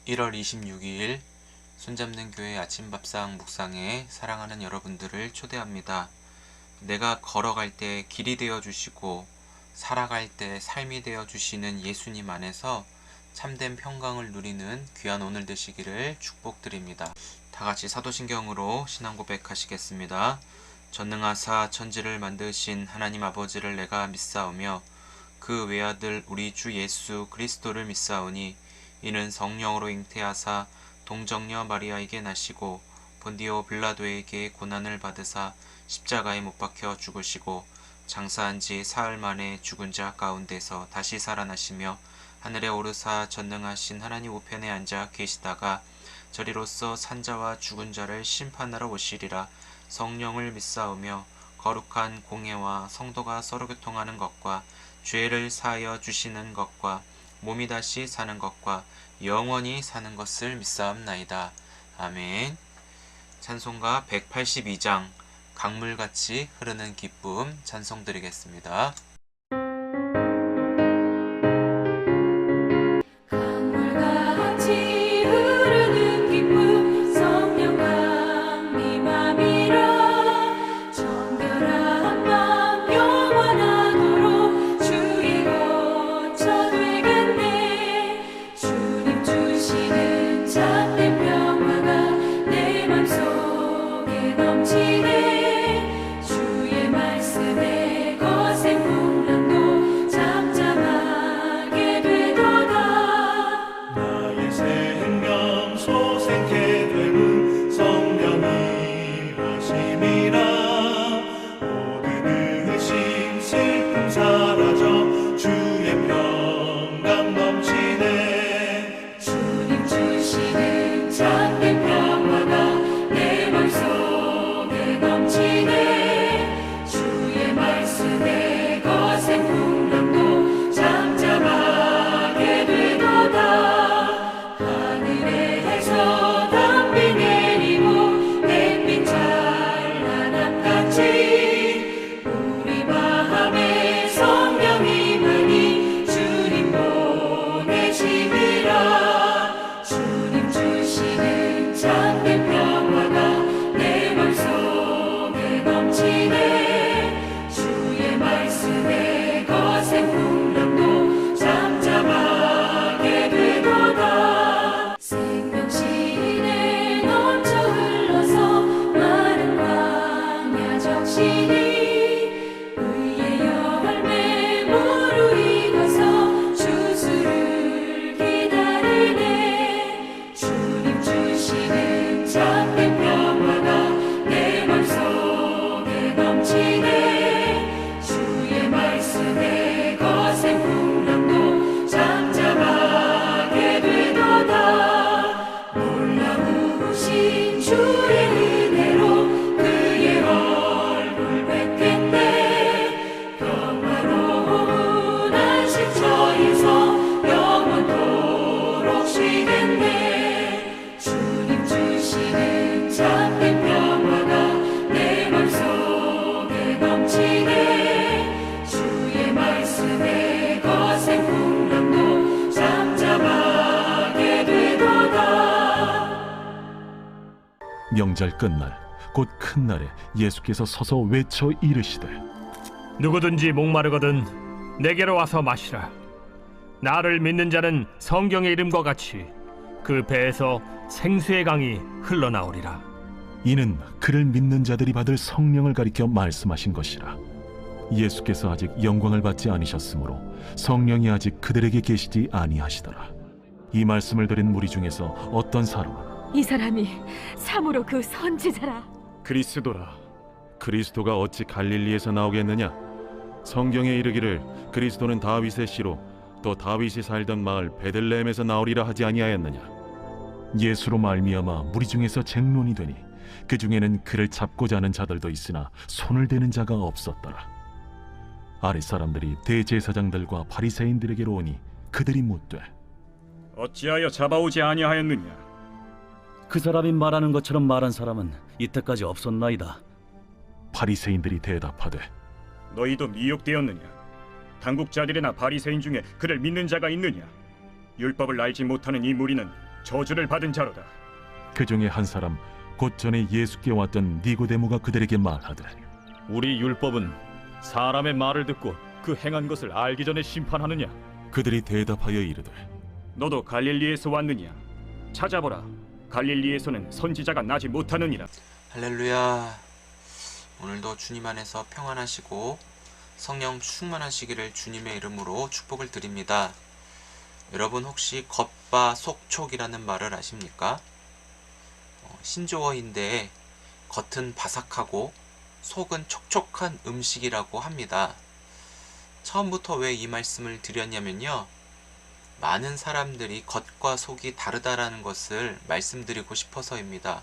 1월 26일 손잡는 교회 아침밥상 묵상에 사랑하는 여러분들을 초대합니다. 내가 걸어갈 때 길이 되어 주시고 살아갈 때 삶이 되어 주시는 예수님 안에서 참된 평강을 누리는 귀한 오늘 되시기를 축복드립니다. 다같이 사도신경으로 신앙 고백하시겠습니다. 전능하사 천지를 만드신 하나님 아버지를 내가 믿사오며 그 외아들 우리 주 예수 그리스도를 믿사오니 이는 성령으로 잉태하사 동정녀 마리아에게 나시고 본디오 빌라도에게 고난을 받으사 십자가에 못 박혀 죽으시고 장사한 지 사흘 만에 죽은 자 가운데서 다시 살아나시며 하늘에 오르사 전능하신 하나님 우편에 앉아 계시다가 저리로서 산자와 죽은 자를 심판하러 오시리라. 성령을 믿사오며 거룩한 공예와 성도가 서로 교통하는 것과 죄를 사하여 주시는 것과 몸이 다시 사는 것과 영원히 사는 것을 믿사옵나이다. 아멘. 찬송가 182장 강물같이 흐르는 기쁨 찬송 드리겠습니다. 명절 끝날 곧 큰 날에 예수께서 서서 외쳐 이르시되 누구든지 목마르거든 내게로 와서 마시라. 나를 믿는 자는 성경의 이름과 같이 그 배에서 생수의 강이 흘러나오리라. 이는 그를 믿는 자들이 받을 성령을 가리켜 말씀하신 것이라. 예수께서 아직 영광을 받지 않으셨으므로 성령이 아직 그들에게 계시지 아니하시더라. 이 말씀을 들은 무리 중에서 어떤 사람은 이 사람이 참으로 그 선지자라. 그리스도라. 그리스도가 어찌 갈릴리에서 나오겠느냐? 성경에 이르기를 그리스도는 다윗의 씨로 또 다윗이 살던 마을 베들레헴에서 나오리라 하지 아니하였느냐? 예수로 말미암아 무리 중에서 쟁론이 되니 그 중에는 그를 잡고자 하는 자들도 있으나 손을 대는 자가 없었더라. 아랫 사람들이 대제사장들과 바리새인들에게로 오니 그들이 묻되 어찌하여 잡아오지 아니하였느냐? 그 사람이 말하는 것처럼 말한 사람은 이때까지 없었나이다. 바리새인들이 대답하되 너희도 미혹되었느냐? 당국자들이나 바리새인 중에 그를 믿는 자가 있느냐? 율법을 알지 못하는 이 무리는 저주를 받은 자로다. 그 중에 한 사람 곧 전에 예수께 왔던 니고데모가 그들에게 말하되 우리 율법은 사람의 말을 듣고 그 행한 것을 알기 전에 심판하느냐? 그들이 대답하여 이르되 너도 갈릴리에서 왔느냐? 찾아보라. 갈릴리에서는 선지자가 나지 못하느니라. 할렐루야. 오늘도 주님 안에서 평안하시고 성령 충만하시기를 주님의 이름으로 축복을 드립니다. 여러분 혹시 겉바속촉이라는 말을 아십니까? 신조어인데 겉은 바삭하고 속은 촉촉한 음식이라고 합니다. 처음부터 왜 이 말씀을 드렸냐면요, 많은 사람들이 겉과 속이 다르다라는 것을 말씀드리고 싶어서입니다.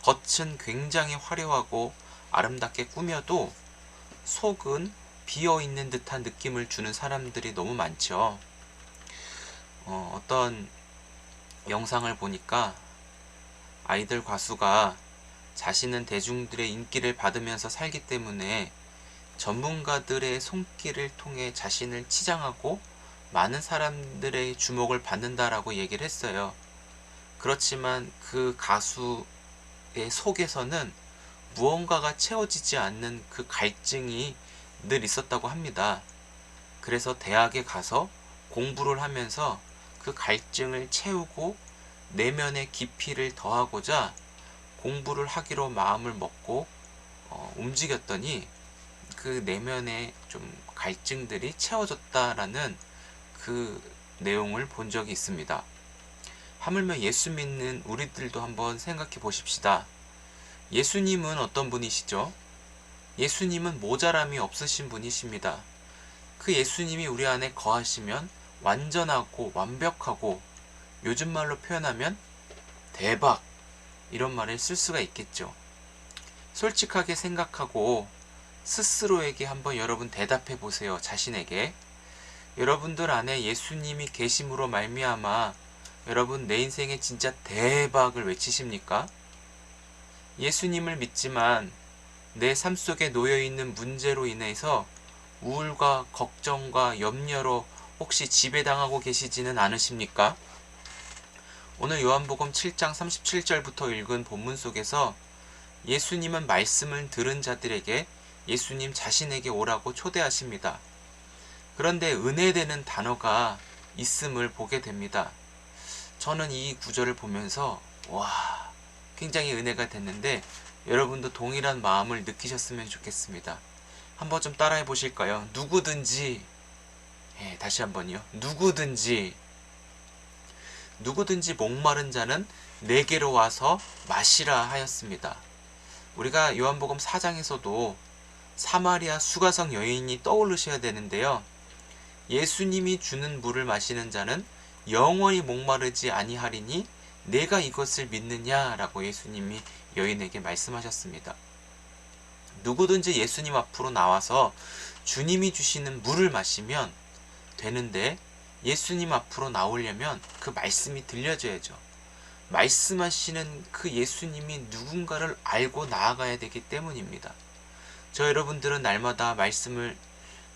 겉은 굉장히 화려하고 아름답게 꾸며도 속은 비어있는 듯한 느낌을 주는 사람들이 너무 많죠. 어떤 영상을 보니까 아이들 가수가 자신은 대중들의 인기를 받으면서 살기 때문에 전문가들의 손길을 통해 자신을 치장하고 많은 사람들의 주목을 받는다라고 얘기를 했어요. 그렇지만 그 가수의 속에서는 무언가가 채워지지 않는 그 갈증이 늘 있었다고 합니다. 그래서 대학에 가서 공부를 하면서 그 갈증을 채우고 내면의 깊이를 더하고자 공부를 하기로 마음을 먹고 움직였더니 그 내면의 좀 갈증들이 채워졌다라는 그 내용을 본 적이 있습니다. 하물며 예수 믿는 우리들도 한번 생각해 보십시다. 예수님은 어떤 분이시죠? 예수님은 모자람이 없으신 분이십니다. 그 예수님이 우리 안에 거하시면 완전하고 완벽하고, 요즘 말로 표현하면 대박, 이런 말을 쓸 수가 있겠죠. 솔직하게 생각하고 스스로에게 한번 여러분 대답해 보세요. 자신에게. 여러분들 안에 예수님이 계심으로 말미암아 여러분 내 인생에 진짜 대박을 외치십니까? 예수님을 믿지만 내 삶 속에 놓여있는 문제로 인해서 우울과 걱정과 염려로 혹시 지배당하고 계시지는 않으십니까? 오늘 요한복음 7장 37절부터 읽은 본문 속에서 예수님은 말씀을 들은 자들에게 예수님 자신에게 오라고 초대하십니다. 그런데 은혜되는 단어가 있음을 보게 됩니다. 저는 이 구절을 보면서 와, 굉장히 은혜가 됐는데 여러분도 동일한 마음을 느끼셨으면 좋겠습니다. 한번 좀 따라해 보실까요? 누구든지, 다시 한번요. 누구든지 목마른 자는 내게로 와서 마시라 하였습니다. 우리가 요한복음 4장에서도 사마리아 수가성 여인이 떠오르셔야 되는데요. 예수님이 주는 물을 마시는 자는 영원히 목마르지 아니하리니 내가 이것을 믿느냐라고 예수님이 여인에게 말씀하셨습니다. 누구든지 예수님 앞으로 나와서 주님이 주시는 물을 마시면 되는데, 예수님 앞으로 나오려면 그 말씀이 들려져야죠. 말씀하시는 그 예수님이 누군가를 알고 나아가야 되기 때문입니다. 저 여러분들은 날마다 말씀을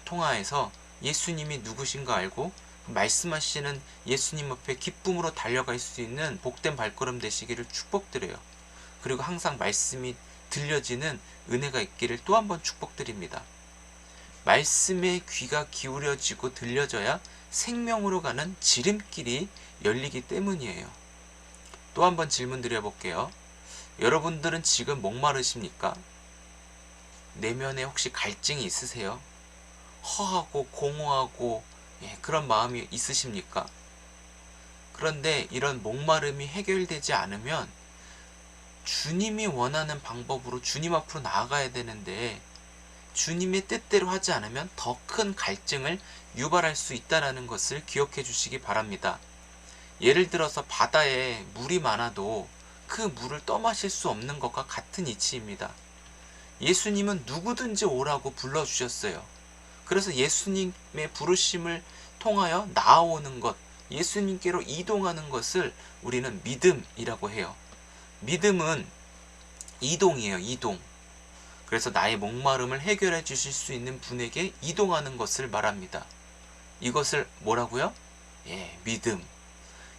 통하여서 예수님이 누구신가 알고 말씀하시는 예수님 앞에 기쁨으로 달려갈 수 있는 복된 발걸음 되시기를 축복드려요. 그리고 항상 말씀이 들려지는 은혜가 있기를 또 한 번 축복드립니다. 말씀에 귀가 기울여지고 들려져야 생명으로 가는 지름길이 열리기 때문이에요. 또 한 번 질문 드려볼게요. 여러분들은 지금 목마르십니까? 내면에 혹시 갈증이 있으세요? 허하고 공허하고 그런 마음이 있으십니까? 그런데 이런 목마름이 해결되지 않으면 주님이 원하는 방법으로 주님 앞으로 나아가야 되는데, 주님의 뜻대로 하지 않으면 더 큰 갈증을 유발할 수 있다는 것을 기억해 주시기 바랍니다. 예를 들어서 바다에 물이 많아도 그 물을 떠마실 수 없는 것과 같은 이치입니다. 예수님은 누구든지 오라고 불러주셨어요. 그래서 예수님의 부르심을 통하여 나아오는 것, 예수님께로 이동하는 것을 우리는 믿음이라고 해요. 믿음은 이동이에요. 이동. 그래서 나의 목마름을 해결해 주실 수 있는 분에게 이동하는 것을 말합니다. 이것을 뭐라고요? 믿음.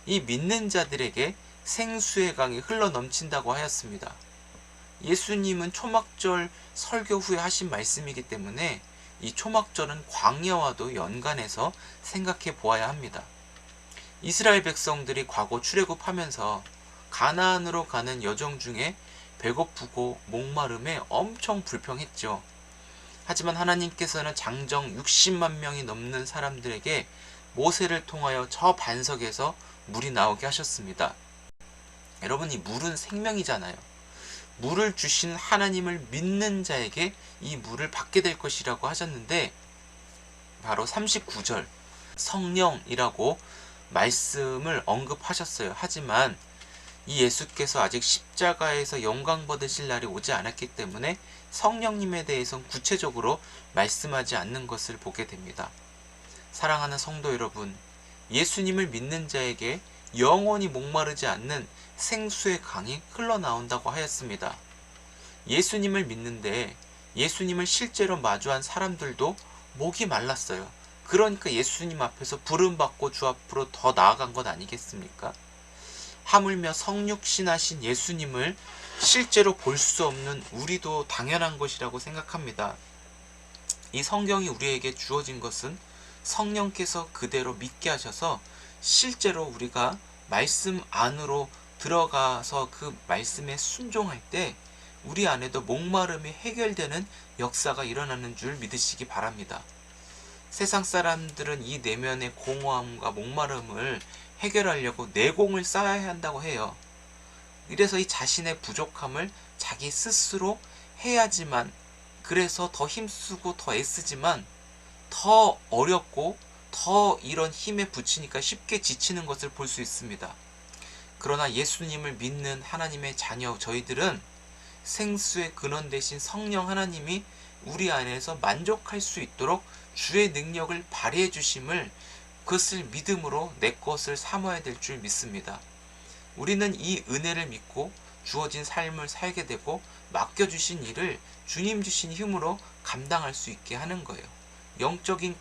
이 믿는 자들에게 생수의 강이 흘러 넘친다고 하였습니다. 예수님은 초막절 설교 후에 하신 말씀이기 때문에 이 초막절은 광야와도 연관해서 생각해 보아야 합니다. 이스라엘 백성들이 과거 출애굽하면서 가나안으로 가는 여정 중에 배고프고 목마름에 엄청 불평했죠. 하지만 하나님께서는 장정 60만 명이 넘는 사람들에게 모세를 통하여 저 반석에서 물이 나오게 하셨습니다. 여러분, 이 물은 생명이잖아요. 물을 주신 하나님을 믿는 자에게 이 물을 받게 될 것이라고 하셨는데, 바로 39절 성령이라고 말씀을 언급하셨어요. 하지만 이 예수께서 아직 십자가에서 영광 받으실 날이 오지 않았기 때문에 성령님에 대해서는 구체적으로 말씀하지 않는 것을 보게 됩니다. 사랑하는 성도 여러분, 예수님을 믿는 자에게 영원히 목마르지 않는 생수의 강이 흘러나온다고 하였습니다. 예수님을 믿는데 예수님을 실제로 마주한 사람들도 목이 말랐어요. 그러니까 예수님 앞에서 부름받고 주 앞으로 더 나아간 것 아니겠습니까? 하물며 성육신하신 예수님을 실제로 볼 수 없는 우리도 당연한 것이라고 생각합니다. 이 성경이 우리에게 주어진 것은 성령께서 그대로 믿게 하셔서 실제로 우리가 말씀 안으로 들어가서 그 말씀에 순종할 때 우리 안에도 목마름이 해결되는 역사가 일어나는 줄 믿으시기 바랍니다. 세상 사람들은 이 내면의 공허함과 목마름을 해결하려고 내공을 쌓아야 한다고 해요. 이래서 이 자신의 부족함을 자기 스스로 해야지만, 그래서 더 힘쓰고 더 애쓰지만 더 어렵고 더 이런 힘에 부치니까 쉽게 지치는 것을 볼 수 있습니다. 그러나 예수님을 믿는 하나님의 자녀 저희들은 생수의 근원 되신 성령 하나님이 우리 안에서 만족할 수 있도록 주의 능력을 발휘해 주심을, 그것을 믿음으로 내 것을 삼아야 될 줄 믿습니다. 우리는 이 은혜를 믿고 주어진 삶을 살게 되고 맡겨주신 일을 주님 주신 힘으로 감당할 수 있게 하는 거예요. 영적인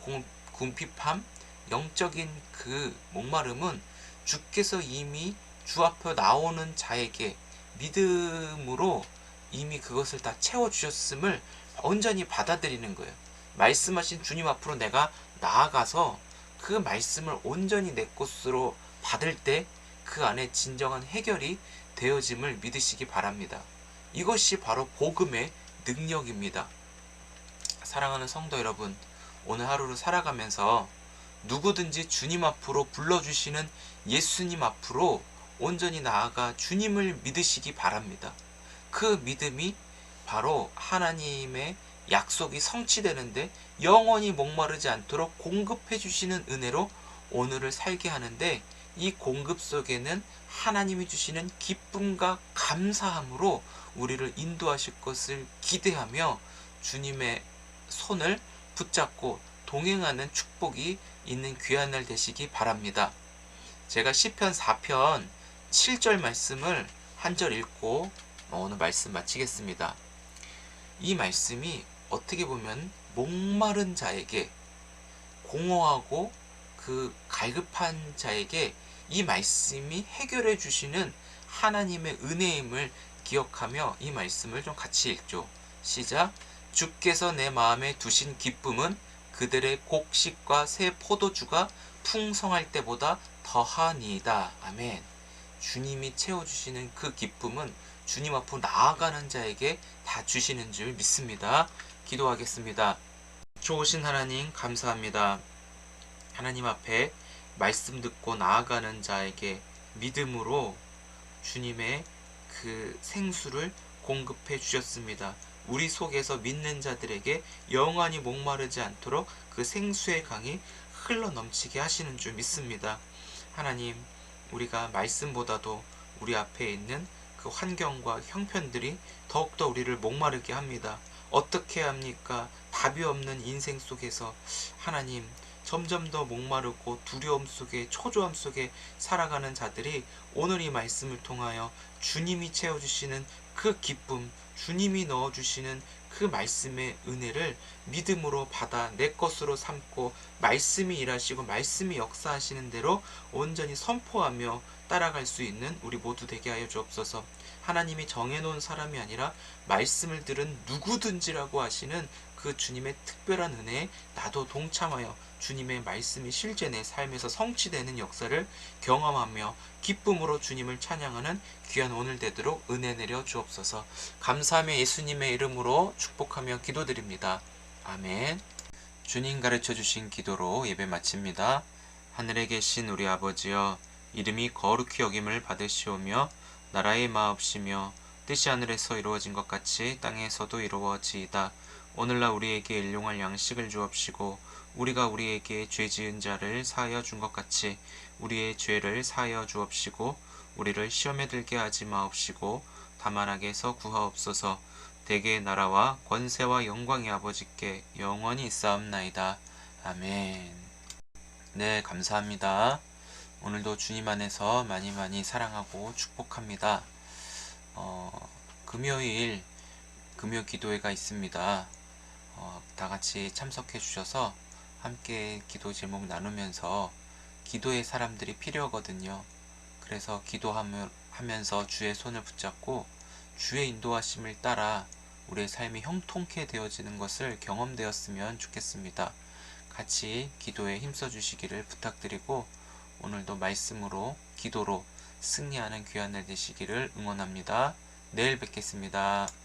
궁핍함, 영적인 그 목마름은 주께서 이미 주 앞에 나오는 자에게 믿음으로 이미 그것을 다 채워주셨음을 온전히 받아들이는 거예요. 말씀하신 주님 앞으로 내가 나아가서 그 말씀을 온전히 내 것으로 받을 때 그 안에 진정한 해결이 되어짐을 믿으시기 바랍니다. 이것이 바로 복음의 능력입니다. 사랑하는 성도 여러분, 오늘 하루를 살아가면서 누구든지 주님 앞으로 불러주시는 예수님 앞으로 온전히 나아가 주님을 믿으시기 바랍니다. 그 믿음이 바로 하나님의 약속이 성취되는데 영원히 목마르지 않도록 공급해 주시는 은혜로 오늘을 살게 하는데, 이 공급 속에는 하나님이 주시는 기쁨과 감사함으로 우리를 인도하실 것을 기대하며 주님의 손을 붙잡고 동행하는 축복이 있는 귀한 날 되시기 바랍니다. 제가 시편 4편 7절 말씀을 한 절 읽고 오늘 말씀 마치겠습니다. 이 말씀이 어떻게 보면 목마른 자에게, 공허하고 그 갈급한 자에게 이 말씀이 해결해 주시는 하나님의 은혜임을 기억하며 이 말씀을 좀 같이 읽죠. 시작. 주께서 내 마음에 두신 기쁨은 그들의 곡식과 새 포도주가 풍성할 때보다 더하니이다. 아멘. 주님이 채워주시는 그 기쁨은 주님 앞으로 나아가는 자에게 다 주시는 줄 믿습니다. 기도하겠습니다. 좋으신 하나님, 감사합니다. 하나님 앞에 말씀 듣고 나아가는 자에게 믿음으로 주님의 그 생수를 공급해 주셨습니다. 우리 속에서 믿는 자들에게 영원히 목마르지 않도록 그 생수의 강이 흘러 넘치게 하시는 줄 믿습니다. 하나님, 우리가 말씀보다도 우리 앞에 있는 그 환경과 형편들이 더욱더 우리를 목마르게 합니다. 어떻게 합니까? 답이 없는 인생 속에서 하나님, 점점 더 목마르고 두려움 속에, 초조함 속에 살아가는 자들이 오늘 이 말씀을 통하여 주님이 채워주시는 그 기쁨, 주님이 넣어주시는 그 말씀의 은혜를 믿음으로 받아 내 것으로 삼고 말씀이 일하시고 말씀이 역사하시는 대로 온전히 선포하며 따라갈 수 있는 우리 모두 되게 하여 주옵소서. 하나님이 정해놓은 사람이 아니라 말씀을 들은 누구든지라고 하시는 그 주님의 특별한 은혜에 나도 동참하여 주님의 말씀이 실제 내 삶에서 성취되는 역사를 경험하며 기쁨으로 주님을 찬양하는 귀한 오늘 되도록 은혜 내려 주옵소서. 감사하며 예수님의 이름으로 축복하며 기도드립니다. 아멘. 주님 가르쳐 주신 기도로 예배 마칩니다. 하늘에 계신 우리 아버지여, 이름이 거룩히 여김을 받으시오며 나라의 마옵시며 뜻이 하늘에서 이루어진 것 같이 땅에서도 이루어지이다. 오늘날 우리에게 일용할 양식을 주옵시고 우리가 우리에게 죄 지은 자를 사하여 준 것 같이 우리의 죄를 사하여 주옵시고 우리를 시험에 들게 하지 마옵시고 다만 악에서 구하옵소서. 대개의 나라와 권세와 영광이 아버지께 영원히 있사옵나이다. 아멘. 네, 감사합니다. 오늘도 주님 안에서 많이 사랑하고 축복합니다. 금요일 금요 기도회가 있습니다. 다 같이 참석해 주셔서 함께 기도 제목 나누면서 기도의 사람들이 필요하거든요. 그래서 기도하면서 주의 손을 붙잡고 주의 인도하심을 따라 우리의 삶이 형통케 되어지는 것을 경험되었으면 좋겠습니다. 같이 기도에 힘써 주시기를 부탁드리고 오늘도 말씀으로 기도로 승리하는 귀한 날 되시기를 응원합니다. 내일 뵙겠습니다.